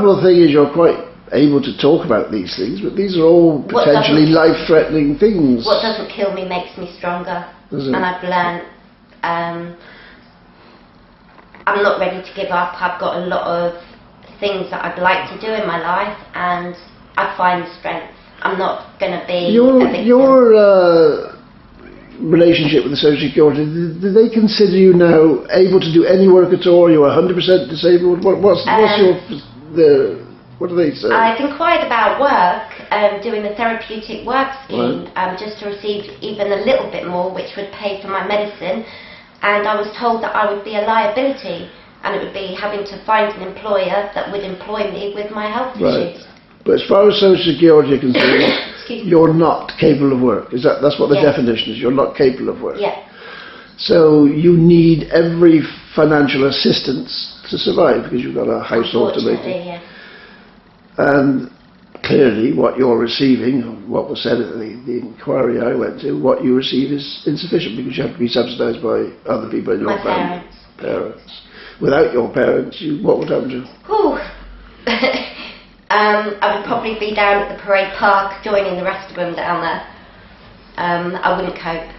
remarkable thing is you're quite able to talk about these things, but these are all potentially life-threatening things. What doesn't kill me makes me stronger. And I've learned I'm not ready to give up. I've got a lot of things that I'd like to do in my life, and I find strength. I'm not going to be a victim. Your relationship with the Social Security, do they consider you now able to do any work at all? You're 100% disabled? What do they say? I've inquired about work, doing the therapeutic work scheme, just to receive even a little bit more, which would pay for my medicine. And I was told that I would be a liability, and it would be having to find an employer that would employ me with my health issues. But as far as Social Security is concerned, you're not capable of work. That's what the definition is? You're not capable of work. Yeah. So you need every financial assistance to survive because you've got a household to maintain. Yes. And clearly what you're receiving, what was said at the inquiry I went to, what you receive is insufficient because you have to be subsidised by other people in your family. Parents. Without your parents, what would happen to you? I would probably be down at the parade park joining the rest of them down there. I wouldn't cope.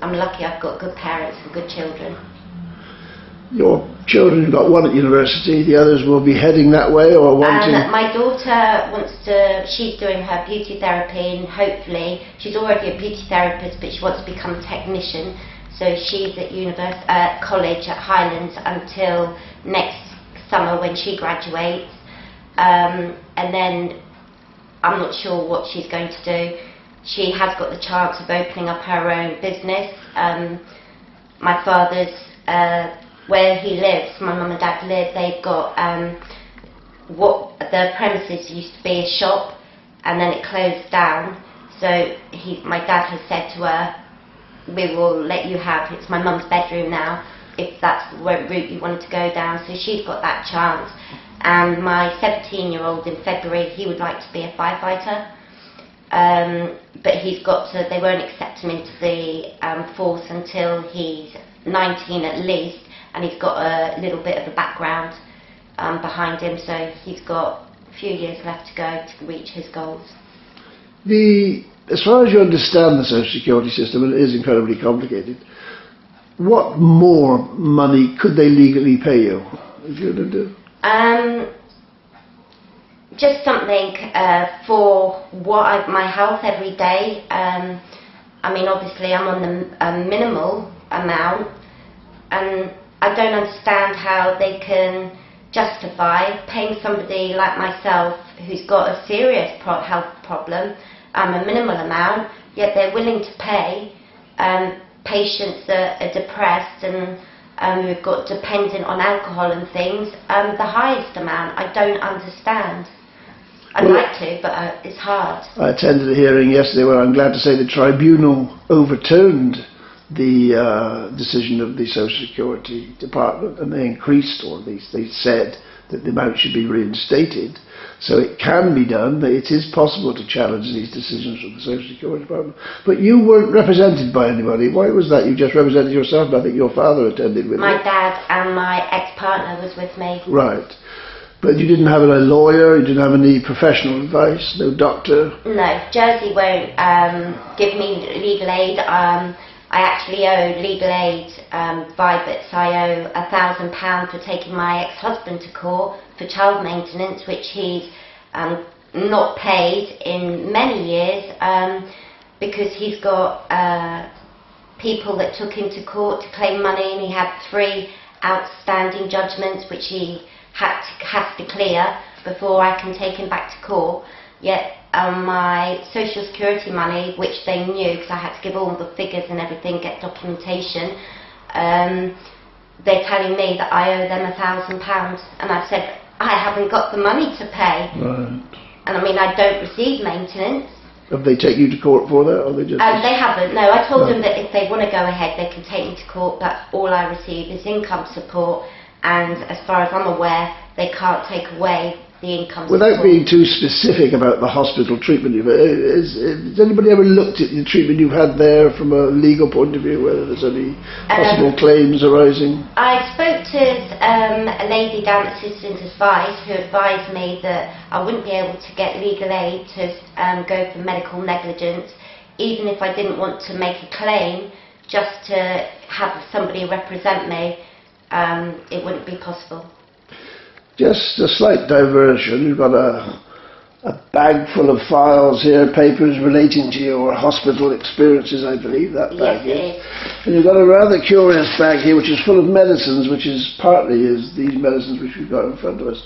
I'm lucky I've got good parents and good children. Your children, you've got one at university, the others will be heading that way or wanting... My daughter she's doing her beauty therapy, and hopefully, she's already a beauty therapist, but she wants to become a technician. So she's at college at Highlands until next summer when she graduates. And then I'm not sure what she's going to do. She has got the chance of opening up her own business. My father's, where he lives, my mum and dad live, they've got what the premises used to be a shop, and then it closed down. So my dad has said to her, we will let you have, it's my mum's bedroom now, if that's the route you wanted to go down. So she's got that chance. And my 17-year-old in February, he would like to be a firefighter, but they won't accept him into the force until he's 19 at least, and he's got a little bit of a background behind him, so he's got a few years left to go to reach his goals. As far as you understand the Social Security system, and it is incredibly complicated, what more money could they legally pay you if you were to do? Just something for my health every day. I mean, obviously I'm on the minimal amount, and I don't understand how they can justify paying somebody like myself who's got a serious health problem a minimal amount, yet they're willing to pay patients that are depressed and who've got dependent on alcohol and things, the highest amount. I don't understand. I'd like to, but it's hard. I attended a hearing yesterday where I'm glad to say the tribunal overturned the decision of the Social Security Department, and they increased, or they said that the amount should be reinstated. So it can be done. It is possible to challenge these decisions of the Social Security Department. But you weren't represented by anybody. Why was that? You just represented yourself, and I think your father attended with you. My dad and my ex-partner was with me. Right. But you didn't have a lawyer, you didn't have any professional advice, no doctor? No, Jersey won't give me legal aid. I actually owe legal aid, Vibits. I owe £1,000 for taking my ex-husband to court for child maintenance, which he's not paid in many years, because he's got people that took him to court to claim money, and he had 3 outstanding judgments which he has to clear before I can take him back to court. Yet my Social Security money, which they knew because I had to give all the figures and everything, get documentation, they're telling me that I owe them £1,000, and I've said I haven't got the money to pay. Right. And I mean, I don't receive maintenance. Have they taken you to court for that, or they just? They haven't. No, I told them that if they want to go ahead, they can take me to court. But all I receive is income support, and as far as I'm aware, they can't take away the income Without support. being too specific about the hospital treatment you've had, has anybody ever looked at the treatment you've had there from a legal point of view, whether there's any possible claims arising? I spoke to a lady down at Citizens Advice who advised me that I wouldn't be able to get legal aid to go for medical negligence, even if I didn't want to make a claim, just to have somebody represent me, it wouldn't be possible. Just a slight diversion. You've got a bag full of files here, papers relating to your hospital experiences, I believe that bag Yes, it is. And you've got a rather curious bag here, which is full of medicines, which is partly these medicines which we've got in front of us.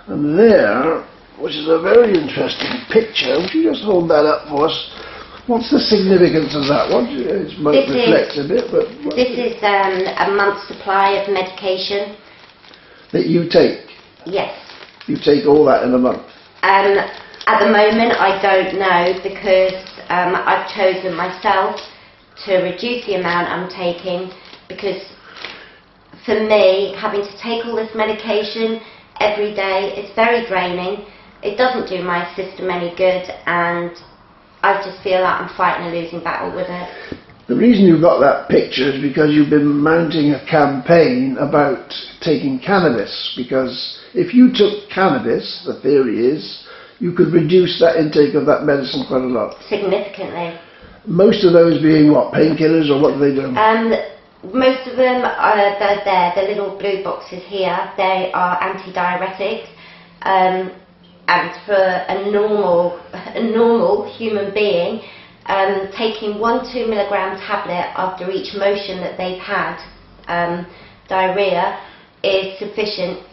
And there, which is a very interesting picture, would you just hold that up for us? What's the significance of that one? It might reflect a bit, but... This is a month's supply of medication. That you take? Yes. You take all that in a month? At the moment I don't know, because I've chosen myself to reduce the amount I'm taking, because for me, having to take all this medication every day, it's very draining. It doesn't do my system any good, and I just feel like I'm fighting a losing battle with it. The reason you've got that picture is because you've been mounting a campaign about taking cannabis, because if you took cannabis, the theory is, you could reduce that intake of that medicine quite a lot. Significantly. Most of those being what, painkillers, or what do they do? Most of them are there, the little blue boxes here, they are antidiuretics. And for a normal human being, taking 1 2-milligram tablet after each motion that they've had, diarrhea, is sufficient.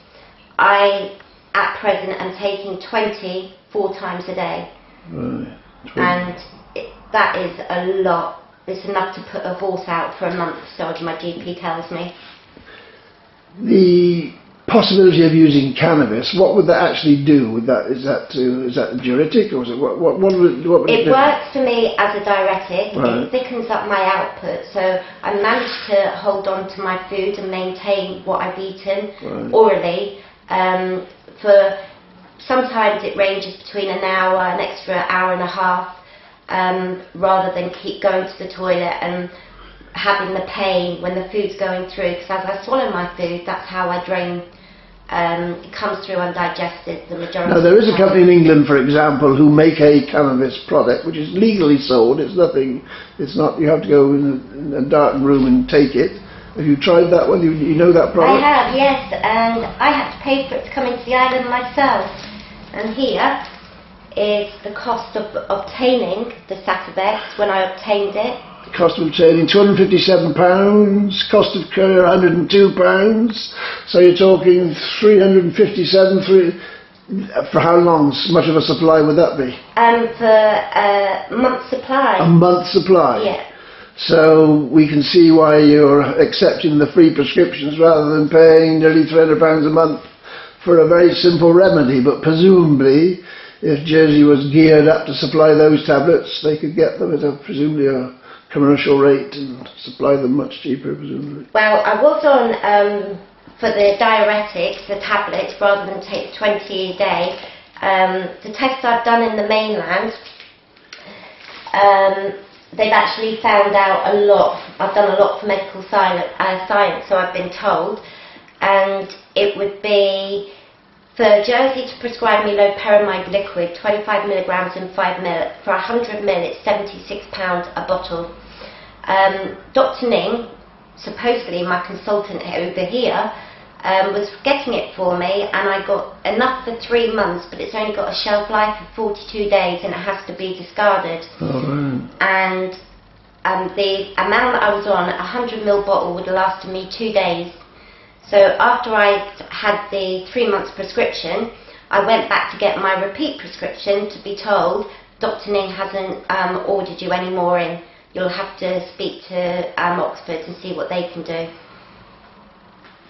I, at present, am taking 20 4 times a day. Right. And that is a lot. It's enough to put a horse out for a month, so my GP tells me. The possibility of using cannabis, what would that actually do? Is that a diuretic, or is it what would it do? Works for me as a diuretic. Right. It thickens up my output, so I manage to hold on to my food and maintain what I've eaten orally. For sometimes it ranges between an hour, an extra hour and a half, rather than keep going to the toilet and having the pain when the food's going through, because as I swallow my food, that's how I drain. It comes through undigested, the majority. Now, there is a company in England, for example, who make a cannabis product which is legally sold. It's not, you have to go in a darkened room and take it. Have you tried that one? You know that product? I have, yes, and I had to pay for it to come into the island myself. And here is the cost of obtaining the Sativex when I obtained it. The cost of obtaining £257, cost of courier £102, so you're talking 357. For how long? Much of a supply would that be? For a month's supply. A month's supply? Yeah. So we can see why you're accepting the free prescriptions rather than paying nearly £300 a month for a very simple remedy. But presumably, if Jersey was geared up to supply those tablets, they could get them at presumably a commercial rate and supply them much cheaper, presumably. Well, I was on, for the diuretics, the tablets, rather than take 20 a day. The tests I've done in the mainland, they've actually found out a lot. I've done a lot for medical science, so I've been told. And it would be, for Jersey to prescribe me loperamide liquid, 25 milligrams in 5 ml, for 100 ml it's £76 a bottle. Dr. Ning, supposedly my consultant over here, was getting it for me, and I got enough for 3 months, but it's only got a shelf life of 42 days and it has to be discarded. And the amount that I was on, a 100 ml bottle would have lasted me 2 days. So after I had the 3 months prescription, I went back to get my repeat prescription to be told Dr. Ning hasn't ordered you any more in. You'll have to speak to Oxford and see what they can do.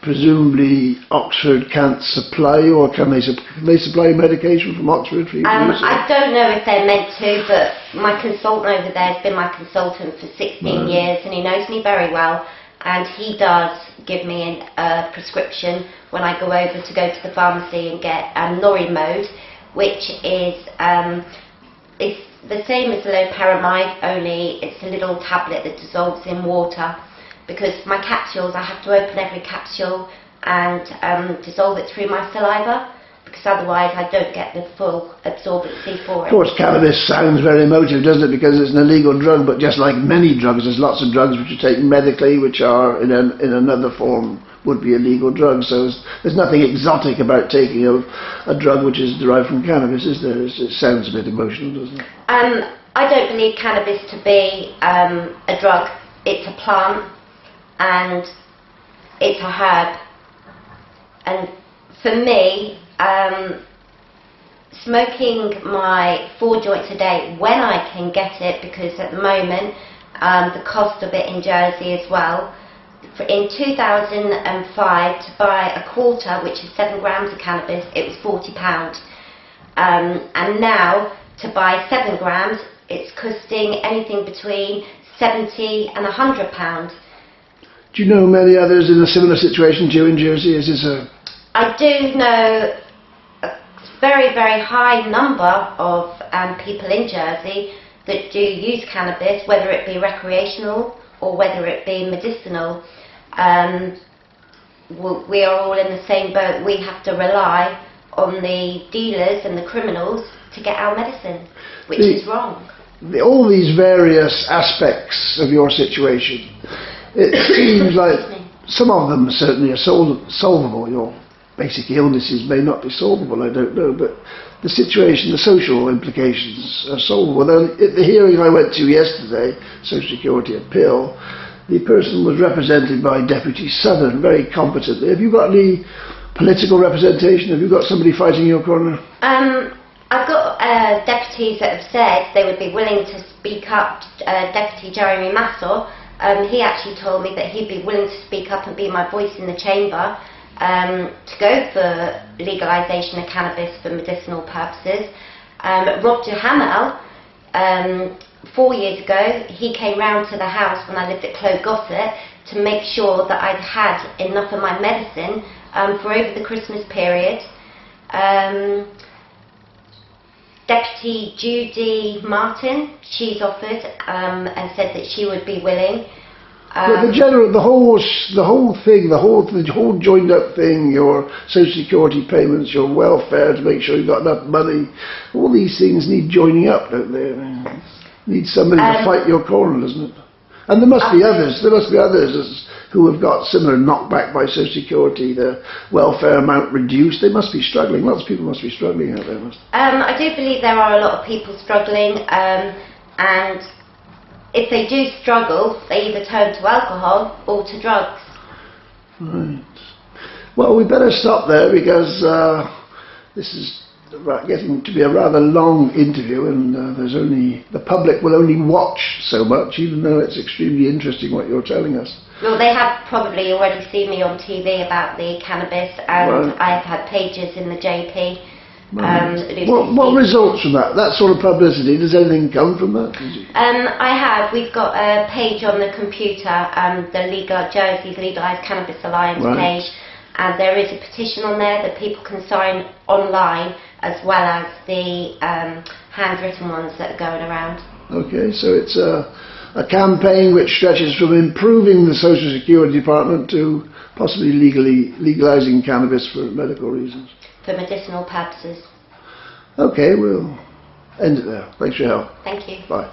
Presumably Oxford can't supply you, or can they supply medication from Oxford for you to use? I don't know if they're meant to, but my consultant over there has been my consultant for 16 years and he knows me very well. and he does give me a prescription when I go over to the pharmacy and get Norimode, which is the same as loperamide, only it's a little tablet that dissolves in water. Because my capsules, I have to open every capsule and dissolve it through my saliva, because otherwise I don't get the full absorbency for it. Of course, cannabis sounds very emotive, doesn't it? Because it's an illegal drug, but just like many drugs, there's lots of drugs which are taken medically, which are in another form would be illegal drugs. So there's nothing exotic about taking a drug which is derived from cannabis, is there? It sounds a bit emotional, doesn't it? I don't believe cannabis to be a drug. It's a plant and it's a herb. And for me, smoking my 4 joints a day when I can get it, because at the moment the cost of it in Jersey as well, in 2005 to buy a quarter, which is 7 grams of cannabis, it was £40, and now to buy 7 grams it's costing anything between £70 and £100. Do you know many others in a similar situation to you in Jersey? Is this I do know a very, very high number of people in Jersey that do use cannabis, whether it be recreational or whether it be medicinal. We are all in the same boat. We have to rely on the dealers and the criminals to get our medicine, which is wrong. All these various aspects of your situation, it seems like some of them certainly are solvable. Your basic illnesses may not be solvable, I don't know, but the situation, the social implications are solvable. Now, at the hearing I went to yesterday, Social Security appeal, the person was represented by Deputy Southern very competently. Have you got any political representation? Have you got somebody fighting your corner? I've got deputies that have said they would be willing to speak up. Deputy Jeremy Massor, he actually told me that he'd be willing to speak up and be my voice in the chamber to go for legalisation of cannabis for medicinal purposes. Rob Duhamel, 4 years ago, he came round to the house when I lived at Clow Gossett to make sure that I'd had enough of my medicine for over the Christmas period. Deputy Judy Martin, she's offered and said that she would be willing. But the whole joined up thing, your Social Security payments, your welfare to make sure you've got enough money, all these things need joining up, don't they? Need somebody to fight your corner, doesn't it? And there must be others who have got similar knockback by Social Security, the welfare amount reduced. They must be struggling. Lots of people must be struggling out there. I do believe there are a lot of people struggling, and if they do struggle, they either turn to alcohol or to drugs. Right. Well, we better stop there because this is getting to be a rather long interview, and the public will only watch so much, even though it's extremely interesting what you're telling us. Well, they have probably already seen me on TV about the cannabis, and right. I have had pages in the JP. Right. What results from that? That sort of publicity, does anything come from that? I have. We've got a page on the computer, the Jersey's Legalised Cannabis Alliance right. page, and there is a petition on there that people can sign online, as well as the handwritten ones that are going around. Okay, so it's a campaign which stretches from improving the Social Security Department to possibly legalising cannabis for medical reasons. For medicinal purposes. Okay, we'll end it there. Thanks for your help. Thank you. Bye.